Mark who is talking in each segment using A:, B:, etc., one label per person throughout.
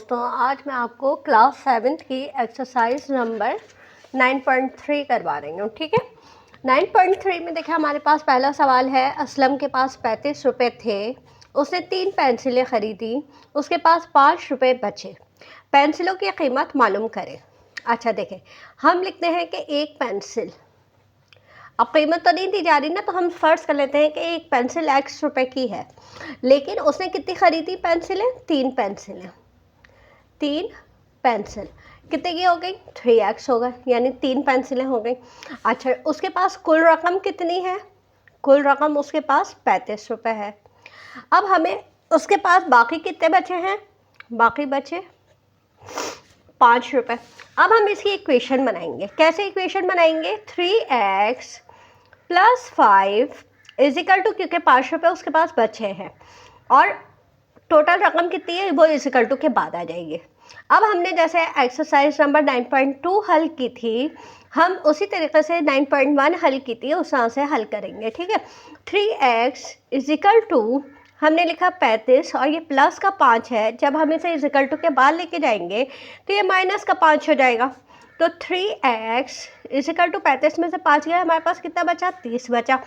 A: दोस्तों, आज मैं आपको क्लास 7th की एक्सरसाइज नंबर 9.3 करवा रही हूँ। ठीक है, 9.3 में देखिए हमारे पास पहला सवाल है। असलम के पास 35 रुपये थे, उसने 3 पेंसिलें ख़रीदी, उसके पास 5 रुपये बचे। पेंसिलों की कीमत मालूम करें। अच्छा देखें, हम लिखते हैं कि एक पेंसिल, अब कीमत तो नहीं दी जा रही ना, तो हम फ़र्ज़ कर लेते हैं कि एक पेंसिल x रुपए की है, लेकिन उसने कितनी ख़रीदी पेंसिलें? 3 पेंसिलें। 3 पेंसिल कितने की हो गई? 3x हो गए, यानी 3 पेंसिलें हो गई। अच्छा, उसके पास कुल रकम कितनी है? कुल रकम उसके पास 35 रुपये है। अब हमें उसके पास बाकी कितने बचे हैं? बाकी बचे 5 रुपये। अब हम इसकी इक्वेशन बनाएंगे। कैसे इक्वेशन बनाएंगे? 3x + 5 इजिकल टू, क्योंकि 5 रुपये उसके पास बचे हैं और टोटल रकम कितनी है वो इजिकल टू के बाद आ जाएगी। अब हमने जैसे एक्सरसाइज नंबर 9.2 हल की थी, हम उसी तरीके से 9.1 हल की थी, उस तरह से हल करेंगे। ठीक है, 3x इजिकल टू हमने लिखा 35 और ये प्लस का 5 है। जब हम इसे इजिकल टू के बाद लेके जाएंगे तो ये माइनस का 5 हो जाएगा। तो 3x इजिकल टू 35 में से 5 गया, हमारे पास कितना बचा? 30 बचा।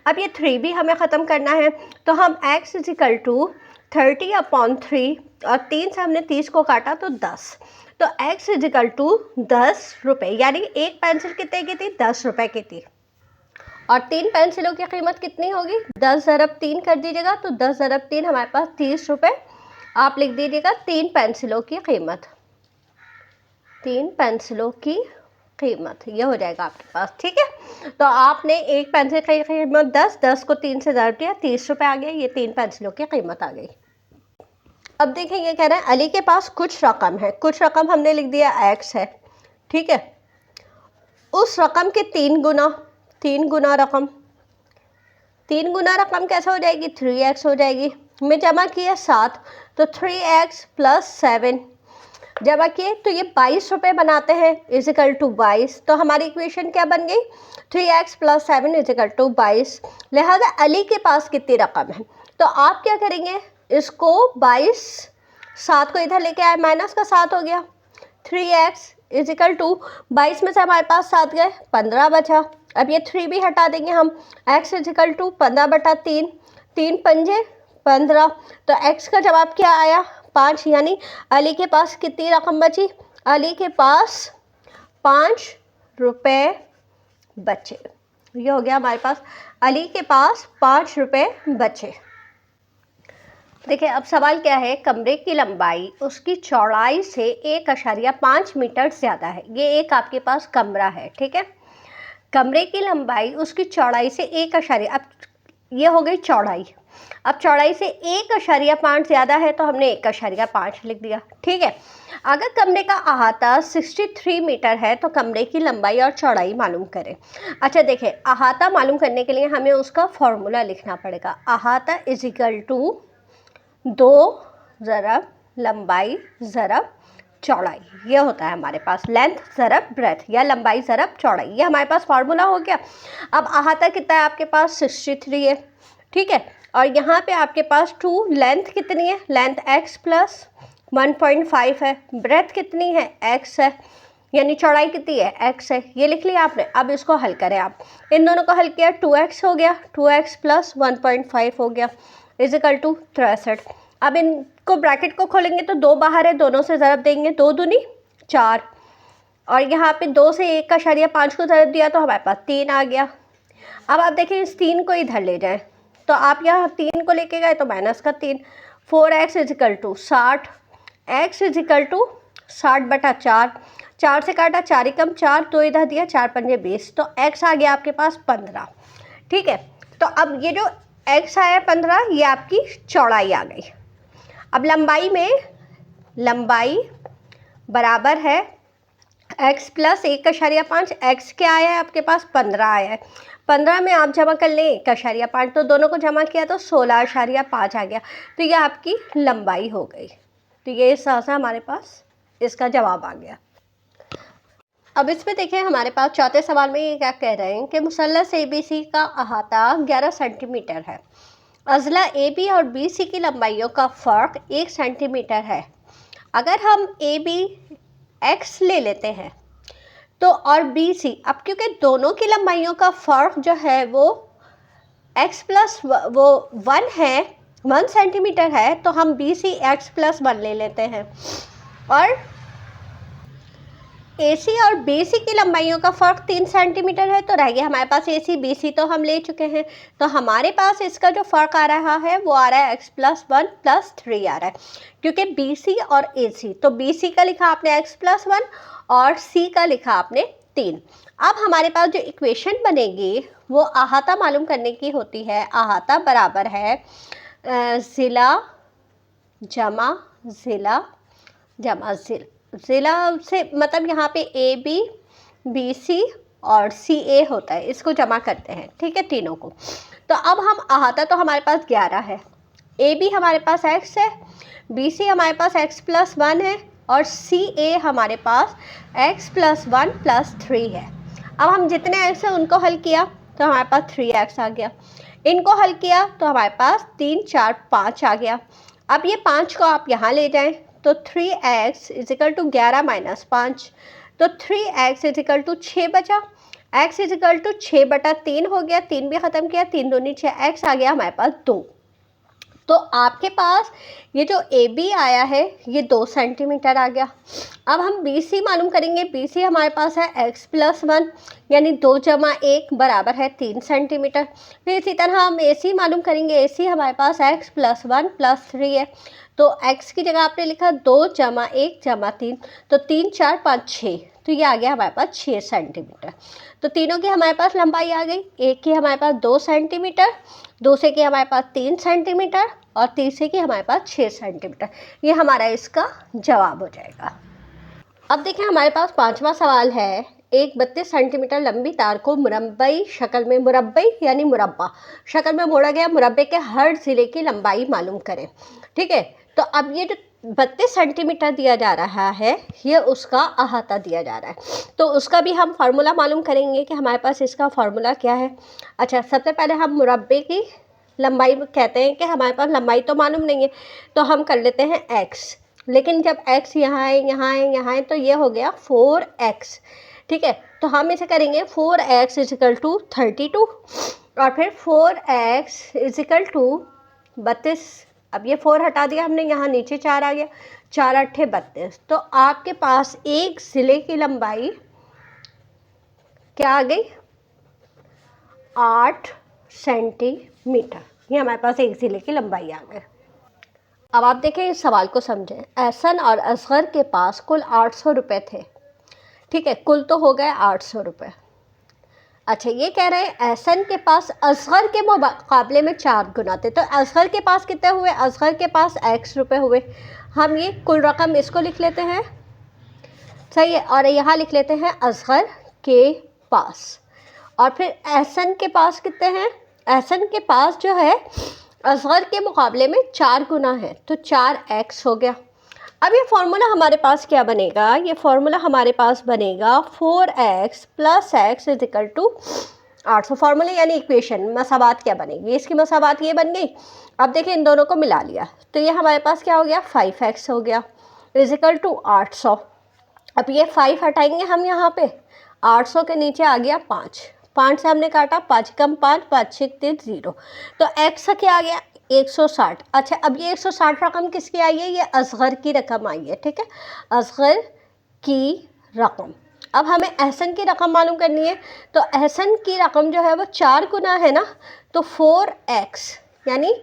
A: अब ये 3 भी हमें ख़त्म करना है, तो हम x इजिकल टू 30/3 और 3 से हमने 30 को काटा तो 10, तो x इजिकल टू 10 रुपये, यानी एक पेंसिल कितने की थी? 10 रुपये की थी। और 3 पेंसिलों की कीमत कितनी होगी? 10 × 3 कर दीजिएगा, तो 10 × 3 हमारे पास 30 रुपये। आप लिख दीजिएगा 3 पेंसिलों की कीमत। 3 पेंसिलों की कीमत ये हो जाएगा आपके पास। ठीक है, तो आपने एक पेंसिल की कीमत 10 को 3 से ज़रब दिया, 30 रुपये आ गया। ये 3 पेंसिलों की कीमत आ गई। अब देखिए, ये कह रहे हैं अली के पास कुछ रकम है। कुछ रकम हमने लिख दिया x है। ठीक है, उस रकम के 3 गुना रकम। 3 गुना रकम कैसे हो जाएगी? 3x हो जाएगी। मैं जमा किया 7, तो 3x + 7 जमा किए तो ये 22 रुपये बनाते हैं, इजिकल टू 22। तो हमारी इक्वेशन क्या बन गई? 3x + 7 is equal to 22। लिहाजा अली के पास कितनी रकम है? तो आप क्या करेंगे? इसको 22, 7 को इधर लेके आए, माइनस का 7 हो गया। 3x इजिकल टू 22 में से हमारे पास 7 गए, 15 बचा। अब ये 3 भी हटा देंगे हम। x इजिकल टू 15/3, 3 पंजे 15। तो x का जवाब क्या आया? 5। यानी अली के पास कितनी रकम बची? अली के पास 5 रुपये बचे। ये हो गया हमारे पास, अली के पास 5 रुपये बचे। देखिए, अब सवाल क्या है? कमरे की लंबाई उसकी चौड़ाई से 1.5 मीटर ज़्यादा है। ये एक आपके पास कमरा है। ठीक है, कमरे की लंबाई उसकी चौड़ाई से 1, अब ये हो गई चौड़ाई। अब चौड़ाई से 1.5 ज़्यादा है, तो हमने 1.5 लिख दिया। ठीक है, अगर कमरे का अहाता 63 मीटर है तो कमरे की लंबाई और चौड़ाई मालूम करें। अच्छा देखिए, अहाता मालूम करने के लिए हमें उसका फॉर्मूला लिखना पड़ेगा। अहाता इजिकल टू 2 ज़रब लंबाई ज़रब चौड़ाई, ये होता है हमारे पास लेंथ ज़रब ब्रेथ, या लंबाई ज़रब चौड़ाई। ये हमारे पास फार्मूला हो गया। अब अहाता कितना है आपके पास? 63 है। ठीक है, और यहाँ पे आपके पास 2, लेंथ कितनी है? लेंथ x + 1.5 है। ब्रेथ कितनी है? x है, यानी चौड़ाई कितनी है? x है। ये लिख लिया आपने। अब इसको हल करें आप। इन दोनों को हल किया, 2x हो गया, 2x + 1.5 हो गया, इजिकल टू 63। अब इनको ब्रैकेट को खोलेंगे तो 2 बाहर है, दोनों से ज़रब देंगे, 2 दूनी 4, और यहाँ पे 2 से 1.5 को ज़रब दिया तो हमारे पास 3 आ गया। अब आप देखिए, इस 3 को इधर ले जाएं, तो आप यहाँ 3 को लेके गए तो माइनस का 3, 4x equal to 60, x equal to 60/4, 4 से काटा 4 ही कम 4, 2 इधर दिया, 4 पंजे 20, तो x आ गया आपके पास 15। ठीक है, तो अब ये जो x आया 15, ये आपकी चौड़ाई आ गई। अब लंबाई में, लंबाई बराबर है x + 1.5। x क्या आया है आपके पास? 15 आया है। 15 में आप जमा कर लें 1.5, तो दोनों को जमा किया तो 16.5 आ गया। तो ये आपकी लंबाई हो गई। तो ये इस तरह से हमारे पास इसका जवाब आ गया। अब इसमें देखिए, हमारे पास चौथे सवाल में ये क्या कह रहे हैं कि मुसल्लस ABC का अहाता 11 सेंटीमीटर है। अज़ला AB और BC की लंबाइयों का फ़र्क 1 सेंटीमीटर है। अगर हम ए बी एक्स ले लेते हैं तो और बी सी, अब क्योंकि दोनों की लंबाइयों का फ़र्क जो है वो एक्स प्लस वो 1 है, 1 सेंटीमीटर है, तो हम बी सी एक्स प्लस 1 ले लेते हैं। और ए सी और बी सी की लंबाइयों का फ़र्क 3 सेंटीमीटर है, तो रह गया हमारे पास ए सी बी सी, तो हम ले चुके हैं। तो हमारे पास इसका जो फ़र्क आ रहा है वो आ रहा है एक्स प्लस 1 प्लस 3 आ रहा है, क्योंकि बी सी और ए सी, तो बी सी का लिखा आपने एक्स प्लस 1 और सी का लिखा आपने 3। अब हमारे पास जो इक्वेशन बनेगी वो अहाता मालूम करने की होती है। अहाता बराबर है ज़िला जमा ज़िला जमा ज़िला से, मतलब यहाँ पे ए बी बी सी और सी ए होता है, इसको जमा करते हैं, ठीक है, तीनों को। तो अब हम अहाता तो हमारे पास 11 है, ए बी हमारे पास x है, बी सी हमारे पास x प्लस 1 है और सी ए हमारे पास x प्लस 1 प्लस 3 है। अब हम जितने x है उनको हल किया तो हमारे पास 3x आ गया, इनको हल किया तो हमारे पास 3 4 5 आ गया। अब ये 5 को आप यहाँ ले जाएं तो 3x इजिकल टू 11 माइनस 5, तो 3x इजिकल टू 6 बचा, x इजिकल टू 6/3 हो गया, 3 भी ख़त्म किया, 3 दूनी 6, x आ गया हमारे पास 2। तो आपके पास ये जो ए बी आया है ये 2 सेंटीमीटर आ गया। अब हम बी सी मालूम करेंगे, बी सी हमारे पास है x प्लस 1 यानी 2 जमा 1 बराबर है 3 सेंटीमीटर। फिर इसी तरह हम ए सी मालूम करेंगे, ए सी हमारे पास x प्लस 1 प्लस 3 है, तो x की जगह आपने लिखा 2 जमा 1 जमा 3, तो 3 4 5 6, तो ये आ गया हमारे पास 6 सेंटीमीटर। तो तीनों की हमारे पास लंबाई आ गई, एक की हमारे पास 2 सेंटीमीटर, दूसरे की हमारे पास 3 सेंटीमीटर और तीसरे की हमारे पास 6 सेंटीमीटर। ये हमारा इसका जवाब हो जाएगा। अब देखें हमारे पास 5वां सवाल है, एक 32 सेंटीमीटर लंबी तार को मुरब्बई शक्ल में, मुरब्बई यानी मुरब्बा शक्ल में मोड़ा गया, मुरब्बे के हर ज़िले की लंबाई मालूम करें, ठीक है। तो अब ये जो 32 सेंटीमीटर दिया जा रहा है ये उसका अहाता दिया जा रहा है, तो उसका भी हम फार्मूला मालूम करेंगे कि हमारे पास इसका फार्मूला क्या है। अच्छा, सबसे पहले हम मुरब्बे की लंबाई कहते हैं कि हमारे पास लंबाई तो मालूम नहीं है, तो हम कर लेते हैं x, लेकिन जब x यहाँ है यहाँ है यहाँ है तो ये हो गया 4x, ठीक है। तो हम इसे करेंगे 4x इजिकल टू 32 और फिर 4x इजिकल टू 32। अब ये 4 हटा दिया हमने, यहाँ नीचे 4 आ गया, 4 8 32, तो आपके पास एक ज़िले की लंबाई क्या आ गई 8 सेंटीमीटर। ये हमारे पास एक ज़िले की लंबाई आ गई। अब आप देखें इस सवाल को समझें, एहसन और असगर के पास कुल 800 रुपये थे, ठीक है, कुल तो हो गए 800 रुपये। अच्छा, ये कह रहे हैं एहसन के पास असगर के मुकाबले में 4 गुना थे, तो असगर के पास कितने हुए, असगर के पास x रुपये हुए। हम ये कुल रकम इसको लिख लेते हैं, सही है, और यहाँ लिख लेते हैं असगर के पास। और फिर एहसन के पास कितने हैं, एहसन के पास जो है असगर के मुकाबले में 4 गुना है, तो 4x हो गया। अब ये फार्मूला हमारे पास क्या बनेगा, ये फार्मूला हमारे पास बनेगा 4x plus x is equal to 800। Formula यानी इक्वेशन, मसावात क्या बनेगी, इसकी मसावात ये बन गई। अब देखिए इन दोनों को मिला लिया तो ये हमारे पास क्या हो गया 5x हो गया इज इक्वल टू 800। अब ये 5 हटाएंगे हम, यहाँ पे 800 के नीचे आ गया 5 से हमने काटा, 5 कम 5, 5 6 3 0, तो x क्या आ गया 160। अच्छा, अब ये 160 रकम किसकी आई है, ये असगर की रकम आई है, ठीक है, असगर की रकम। अब हमें एहसन की रकम मालूम करनी है, तो एहसन की रकम जो है वो 4 गुना है ना, तो 4x यानी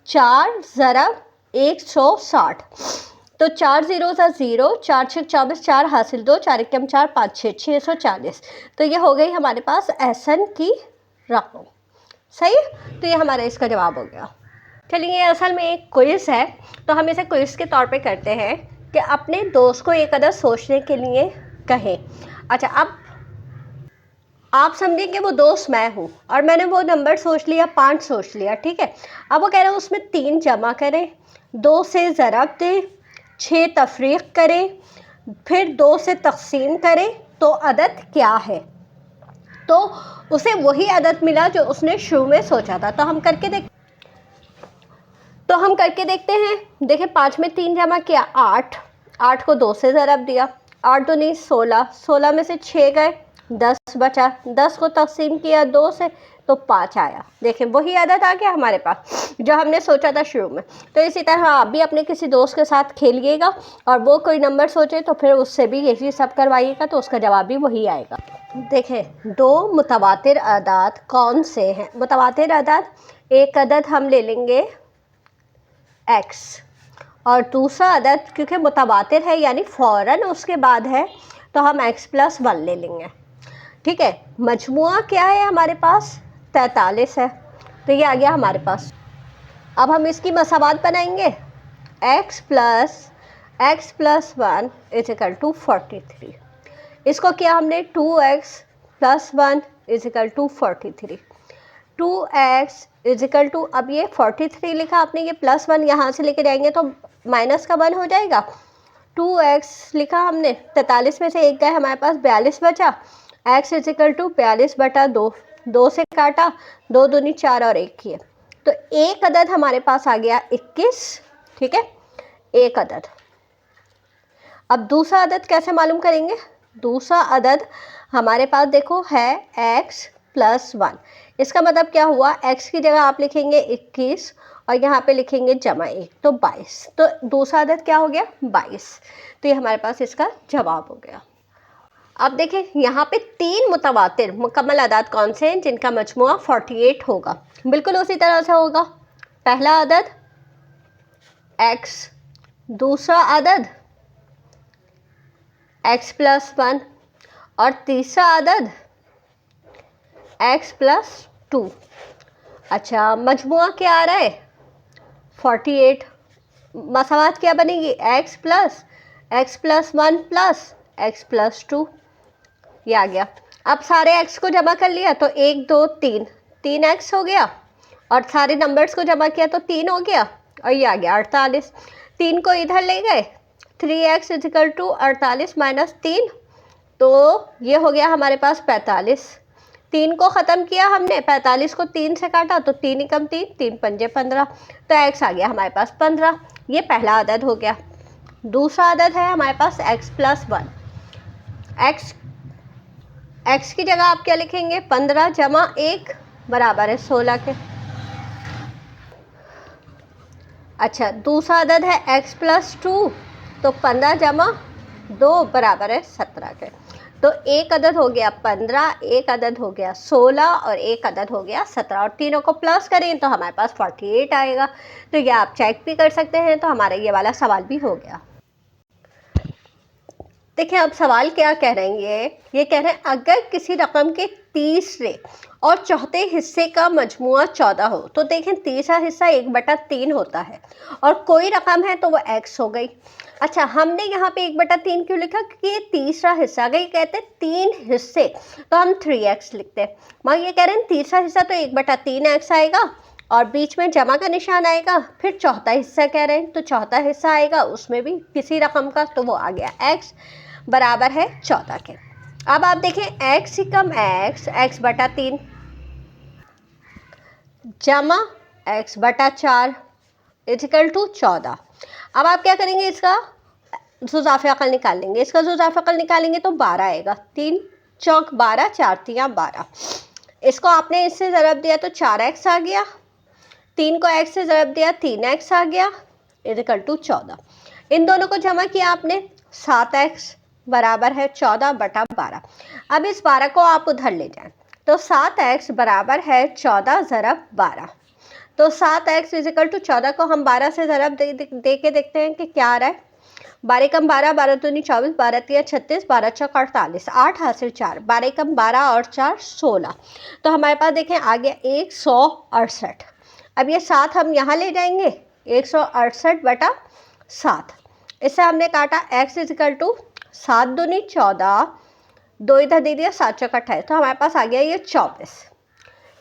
A: 4 ज़रब 160, तो 4 0 सा 0, 4 6 24, 4 हासिल 2, 4 1 4 5 6 640, तो ये हो गई हमारे पास एहसन की रकम, सही है। तो ये हमारा इसका जवाब हो गया। चलिए, ये असल में एक क्विज़ है, तो हम इसे क्विज़ के तौर पे करते हैं कि अपने दोस्त को एक अदद सोचने के लिए कहें। अच्छा, अब आप समझें कि वो दोस्त मैं हूँ और मैंने वो नंबर सोच लिया, 5 सोच लिया, ठीक है। अब वो कह रहे हैं उसमें 3 जमा करें, 2 से ज़रब दें, 6 तफरीक करें, फिर 2 से तकसीम करें, तो अदद क्या है। तो उसे वही अदद मिला जो उसने शुरू में सोचा था। तो हम करके देखते हैं। देखिए 5 में 3 जमा किया 8, 8 को 2 से ज़रब दिया, 8 दूनी 16, 16 में से 6 गए, 10 बचा, 10 को तकसीम किया 2 से तो 5 आया। देखें वही आदत आ गया हमारे पास जो हमने सोचा था शुरू में। तो इसी तरह आप भी अपने किसी दोस्त के साथ खेलिएगा और वो कोई नंबर सोचे तो फिर उससे भी यही सब करवाइएगा तो उसका जवाब भी वही आएगा। देखें 2 मुतवातिर अदाद कौन से हैं। मुतवातिर अदाद, एक अदद हम ले लेंगे x और दूसरा अदद क्योंकि मुतवातिर है यानी फ़ौरन उसके बाद है तो हम x+1 ले लेंगे। ठीक है, मजमुआ क्या है हमारे पास 43 है, तो ये आ गया हमारे पास। अब हम इसकी मसावात बनाएंगे, x+1 = 43। इसको किया हमने 2x+1 = 43। 2x = अब ये 43 लिखा आपने, ये +1 यहाँ से लेके जाएंगे तो माइनस का 1 हो जाएगा। 2x लिखा हमने, 43 में से 1 गए हमारे पास 42 बचा। x = 42/2, 2 से काटा, 2 दूनी 4 और 1 किए तो एक अदद हमारे पास आ गया 21। ठीक है, एक अदद। अब दूसरा अदद कैसे मालूम करेंगे। दूसरा अदद हमारे पास देखो है x+1। इसका मतलब क्या हुआ, x की जगह आप लिखेंगे 21 और यहाँ पे लिखेंगे +1 तो 22। तो दूसरा अदद क्या हो गया 22। तो ये हमारे पास इसका जवाब हो गया। अब देखें यहाँ पे 3 मुतवातिर मुकम्मल अदाद कौन से हैं जिनका मजमुआ 48 होगा। बिल्कुल उसी तरह से होगा। पहला अदद x, दूसरा अदद x+1 और तीसरा अदद x+2। अच्छा, मजमुआ क्या आ रहा है 48। मसावात क्या बनेगी x+1 + x+2, ये आ गया। अब सारे x को जमा कर लिया तो 1 2 3, 3x हो गया और सारे नंबर्स को जमा किया तो 3 हो गया और ये आ गया 48। 3 को इधर ले गए, 3x = 48 - 3 तो ये हो गया हमारे पास 45। 3 को ख़त्म किया हमने, 45 को 3 से काटा तो 3 × 3, 3 × 5 = 15 तो x आ गया हमारे पास 15। ये पहला अदद हो गया। दूसरा अदद है हमारे पास x+1। x की जगह आप क्या लिखेंगे 15 + 1 = 16 के। अच्छा, दूसरा अदद है x+2 तो 15 + 2 = 17 के। तो एक अदद हो गया 15, एक अदद हो गया 16 और एक अदद हो गया 17 और तीनों को प्लस करें तो हमारे पास 48 आएगा। तो ये आप चेक भी कर सकते हैं। तो हमारा ये वाला सवाल भी हो गया। देखिए अब सवाल क्या कह रहे हैं, ये कह रहे हैं अगर किसी रकम के तीसरे और चौथे हिस्से का मजमुआ 14 हो तो देखें तीसरा हिस्सा 1/3 होता है और कोई रकम है तो वो x हो गई। अच्छा, हमने यहाँ पे 1/3 क्यों लिखा, क्योंकि ये तीसरा हिस्सा गई, कहते हैं 3 हिस्से तो हम 3x लिखते हैं। मगर ये कह रहे हैं तीसरा हिस्सा तो 1/3x आएगा और बीच में जमा का निशान आएगा। फिर चौथा हिस्सा कह रहे हैं तो चौथा हिस्सा आएगा उसमें भी किसी रकम का, तो वो आ गया x बराबर है 14 के। अब आप देखें x = x/3 जमा x/4 = 14। अब आप क्या करेंगे, इसका जुज़ाफ़े अक़ल निकाल लेंगे। इसका जुज़ाफ़े अक़ल निकालेंगे तो 12 आएगा। 3 चौक 12, 4 तियाँ 12। इसको आपने इससे ज़रब दिया तो 4x आ गया। 3 को x से ज़रब दिया 3x आ गया = 14। इन दोनों को जमा किया आपने, 7x बराबर है 14/12। अब इस 12 को आप उधर ले जाएं तो 7x बराबर है 14 ज़रब 12। तो 7x = 14 को हम 12 से ज़रब दे के देखते हैं कि क्या आ रहा है। 12 × 12, 12 दूनी 24, 12 तिया 36, 12 चौक 48, 8 हासिल 4, 12 × 12 और 4 16। तो हमारे पास देखें आ गया 168। अब ये 7 हम यहाँ ले जाएंगे, 168/7। इससे हमने काटा x = 7 दूनी 14, 2 इधर दे दिया, 7 चौक 28 तो हमारे पास आ गया ये 24।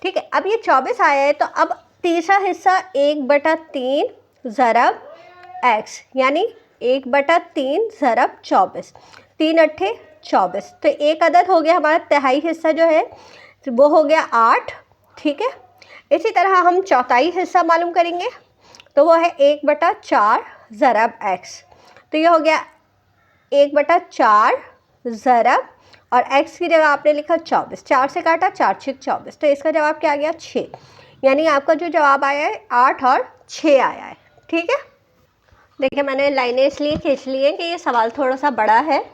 A: ठीक है, अब ये 24 आया है तो अब तीसरा हिस्सा 1/3 ज़रब x यानी 1/3 ज़रब 24, 3 अट्ठे 24। तो एक अदद हो गया हमारा तिहाई हिस्सा जो है वो हो गया 8। ठीक है, इसी तरह हम चौथाई हिस्सा मालूम करेंगे तो वो है 1/4 ज़रब x। तो ये हो गया 1/4 ज़रब और x की जगह आपने लिखा 24, 4 से काटा 4 6 24, तो इसका जवाब क्या आ गया 6। यानी आपका जो जवाब आया है 8 और 6 आया है। ठीक है, देखिए मैंने लाइनें इसलिए खींच ली हैं कि ये सवाल थोड़ा सा बड़ा है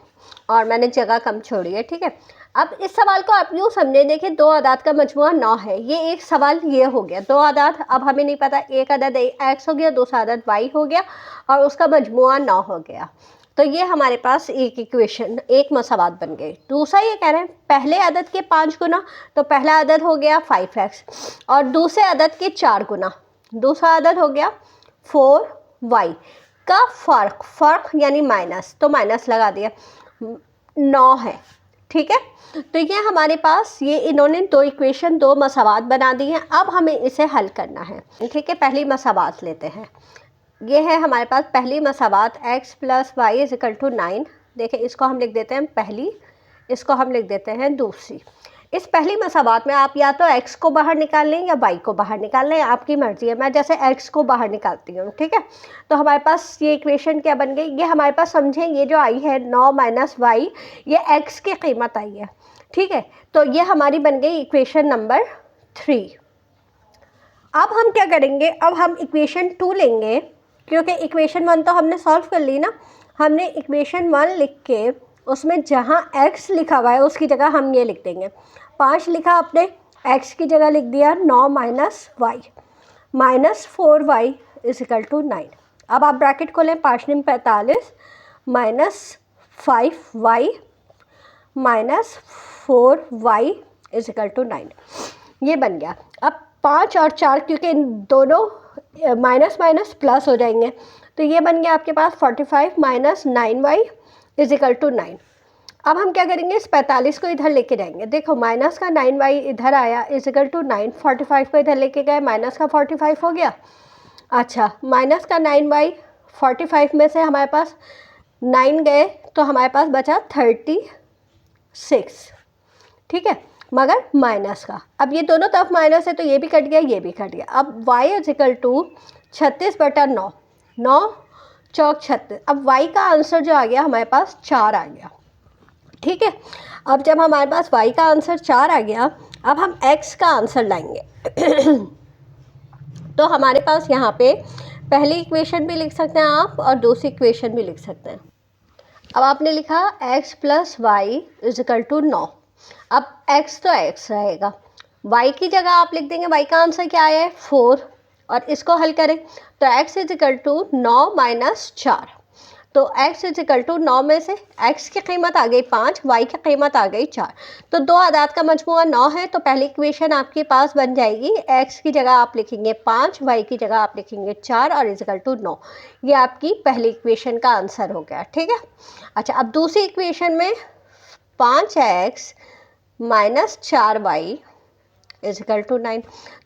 A: और मैंने जगह कम छोड़ी है। ठीक है, अब इस सवाल को आप यूँ समझे, देखिए 2 अदाद का मजमुआ 9 है। ये एक सवाल ये हो गया, 2 अदाद, अब हमें नहीं पता, एक अदद x हो गया, दूसरा अदद y हो गया और उसका मजमुआ 9 हो गया। तो ये हमारे पास एक इक्वेशन, एक मसावात बन गई। दूसरा ये कह रहे हैं पहले अदद के 5 गुना, तो पहला अदद हो गया 5x और दूसरे अदद के 4 गुना, दूसरा अदद हो गया 4y का फ़र्क यानी माइनस, तो माइनस लगा दिया, 9 है। ठीक है, तो ये हमारे पास ये इन्होंने 2 इक्वेशन, 2 मसावात बना दी हैं। अब हमें इसे हल करना है। ठीक है, पहली मसावात लेते हैं। ये है हमारे पास पहली मसावात x + y = 9। देखिए इसको हम लिख देते हैं पहली, इसको हम लिख देते हैं दूसरी। इस पहली मसावात में आप या तो x को बाहर निकाल लें या y को बाहर निकाल लें, आपकी मर्ज़ी है। मैं जैसे x को बाहर निकालती हूँ। ठीक है, तो हमारे पास ये इक्वेशन क्या बन गई, ये हमारे पास समझें ये जो आई है 9 - y, ये x की कीमत आई है। ठीक है, तो ये हमारी बन गई इक्वेशन नंबर 3। अब हम क्या करेंगे, अब हम इक्वेशन 2 लेंगे, क्योंकि इक्वेशन 1 तो हमने सॉल्व कर ली ना। हमने इक्वेशन 1 लिख के उसमें जहाँ x लिखा हुआ है उसकी जगह हम ये लिख देंगे, 5 लिखा आपने, x की जगह लिख दिया 9 - y -4y = 9। अब आप ब्रैकेट खोलें, 5 × 45 -5y -4y = 9, ये बन गया। अब 5 और 4, क्योंकि इन दोनों माइनस माइनस प्लस हो जाएंगे, तो ये बन गया आपके पास 45 - 9y = 9। अब हम क्या करेंगे, इस 45 को इधर लेके जाएंगे। देखो माइनस का 9y इधर आया = 9, 45 को इधर लेके गए, माइनस का 45 हो गया। अच्छा, माइनस का 9y, 45 में से हमारे पास 9 गए तो हमारे पास बचा 36। ठीक है, मगर माइनस का, अब ये दोनों तरफ माइनस है तो ये भी कट गया, ये भी कट गया। अब y = 36/9, 9 चौक 36। अब y का आंसर जो आ गया हमारे पास 4 आ गया। ठीक है, अब जब हमारे पास y का आंसर 4 आ गया, अब हम x का आंसर लाएंगे। तो हमारे पास यहाँ पे पहली इक्वेशन भी लिख सकते हैं आप और दूसरी इक्वेशन भी लिख सकते हैं। अब आपने लिखा x + y = 9। अब x तो x रहेगा, y की जगह आप लिख देंगे, y का आंसर क्या आया है 4, और इसको हल करें तो x = 9 - 4, तो x = 9 में से x की कीमत आ गई 5, y की कीमत आ गई 4, तो 2 अदाद का मजमूआ 9 है। तो पहली इक्वेशन आपके पास बन जाएगी, x की जगह आप लिखेंगे 5, y की जगह आप लिखेंगे 4 और = 9। ये आपकी पहली इक्वेशन का आंसर हो गया। ठीक है, अच्छा अब दूसरी इक्वेशन में 5x - 4y = 9,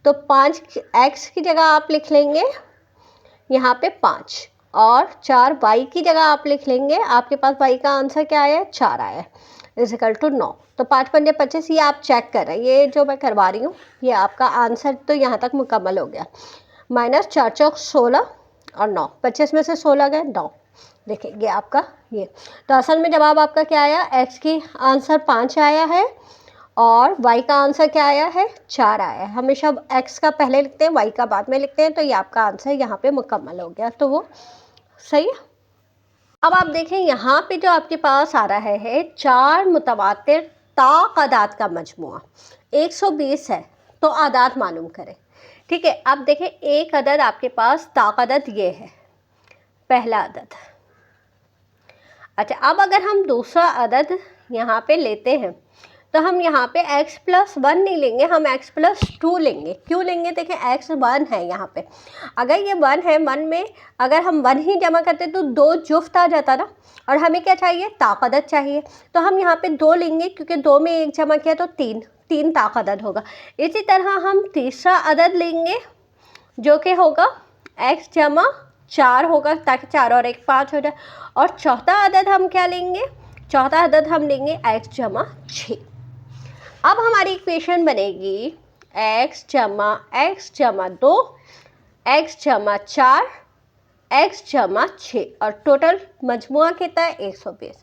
A: तो 5x की जगह आप लिख लेंगे यहाँ पे 5 और 4y की जगह आप लिख लेंगे, आपके पास y का आंसर क्या आया है 4 आया है = 9। तो 5 × 5 = 25, ये आप चेक कर रहे हैं, ये जो मैं करवा रही हूँ ये आपका आंसर तो यहाँ तक मुकम्मल हो गया। -4 चौक 16 और 9, 25 में से 16 गए 9। देखिए ये आपका ये, तो असल में जवाब आपका क्या आया, x की आंसर 5 आया है और y का आंसर क्या आया है 4 आया है। हमेशा x का पहले लिखते हैं, y का बाद में लिखते हैं, तो ये आपका आंसर यहाँ पे मुकम्मल हो गया, तो वो सही है। अब आप देखें यहाँ पे जो आपके पास आ रहा है 4 मुतवातिर ताक़दात का मजमुआ 120 है, तो आदाद मालूम करें। ठीक है, अब देखें एक अदद आपके पास ताक़दत ये है, पहला अदद। अच्छा, अब अगर हम दूसरा अदद यहाँ पे लेते हैं तो हम यहाँ पे x + 1 नहीं लेंगे, हम x + 2 लेंगे। क्यों लेंगे, देखें x 1 है यहाँ पे, अगर ये 1 है, 1 में अगर हम 1 ही जमा करते तो 2 जुफ्त आ जाता ना, और हमें क्या चाहिए ताक़दत चाहिए, तो हम यहाँ पे 2 लेंगे, क्योंकि 2 में 1 जमा किया तो 3 ताक़दत होगा। इसी तरह हम तीसरा अदद लेंगे जो कि होगा x जमा 4 होगा, ताकि 4 और 1 5 हो जाए, और चौथा अदद हम क्या लेंगे, चौथा अदद हम लेंगे x जमा 6। अब हमारी इक्वेशन बनेगी x जमा 2, x जमा 4 x जमा 6 और टोटल मजमुआ कितना है 120।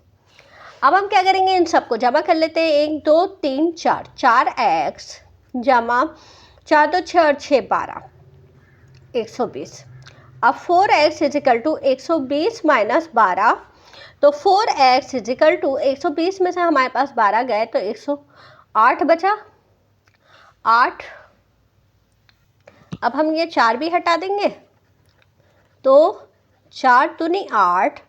A: अब हम क्या करेंगे, इन सबको जमा कर लेते हैं। 1 2 3 4, 4x जमा 4 2 6 और 6 12, 120। अब 4x इजिकल टू 120 माइनस 12, तो 4x इजिकल टू 120 में से हमारे पास 12 गए तो 108 बचा, 8। अब हम ये 4 भी हटा देंगे तो 4 दूनी 8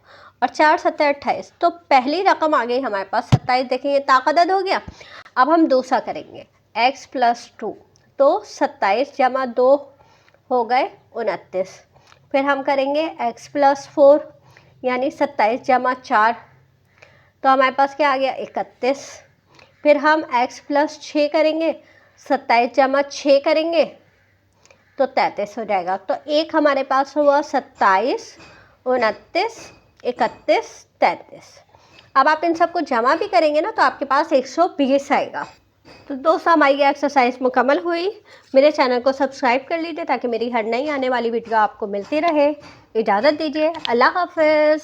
A: और 4 सत्ते 28, तो पहली रकम आ गई हमारे पास 27। देखेंगे ताकदद हो गया। अब हम दूसरा करेंगे x प्लस 2, तो 27 जमा 2 हो गए 29। फिर हम करेंगे x प्लस 4 यानी 27 जमा 4, तो हमारे पास क्या आ गया 31। फिर हम x प्लस 6 करेंगे, 27 जमा 6 करेंगे तो 33 हो जाएगा। तो एक हमारे पास हुआ 27, 29, 31, 33। अब आप इन सबको जमा भी करेंगे ना तो आपके पास 120 आएगा। तो दोस्तों हमारी ये एक्सरसाइज मुकम्मल हुई। मेरे चैनल को सब्सक्राइब कर लीजिए ताकि मेरी हर नई आने वाली वीडियो आपको मिलती रहे। इजाज़त दीजिए, अल्लाह हाफ़िज़।